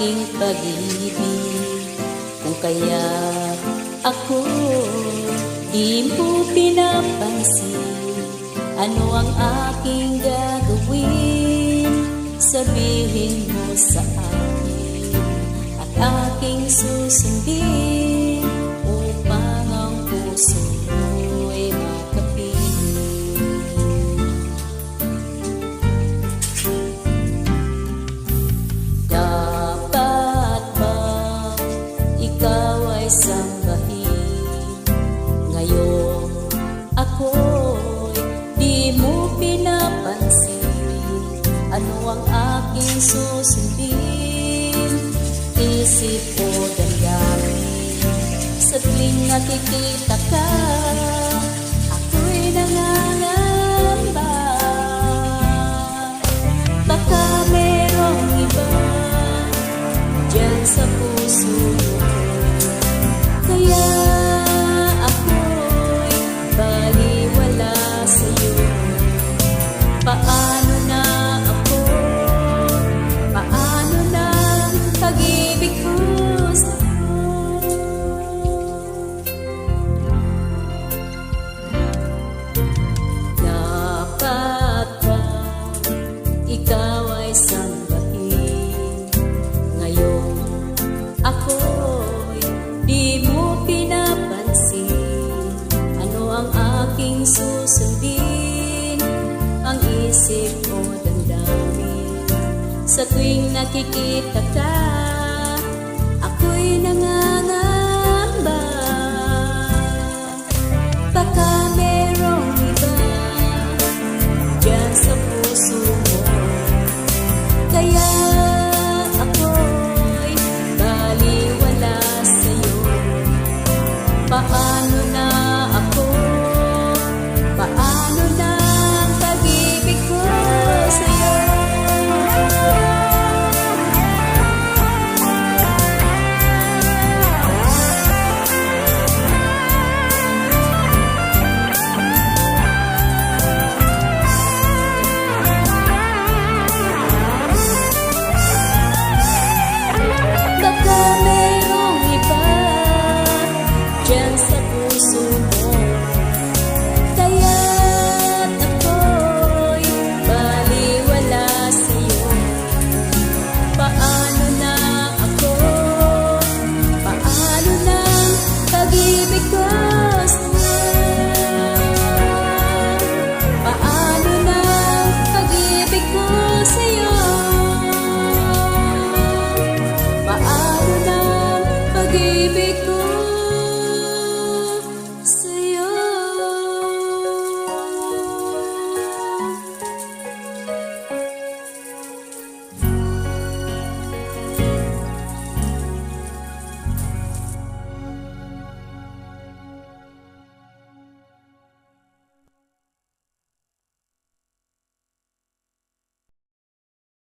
aking pag-ibig. Kung kaya ako di mo pinapansin, ano ang aking gagawin? Sabihin mo sa akin at aking susundin, upang ang puso mo'y makapiling. Dapat ba ikaw ay sambahin? Ngayon ako'y di mo pinapansin, ano ang aking susundin? Isip ko damdamin, sa tuwing nakikita ka, ako'y nangangamba. Baka merong iba dyan sa puso mo, kaya ako'y baliwala sa'yo. Paano na ako? Paano na ang pag-ibig ko sa'yo? Dapat ba ikaw ay sambahin? Ngayon ako'y di mo pinapansin, ano ang aking susundin? Ang isip ko damdamin, sa tuwing nakikita ka, ako'y nangangamba.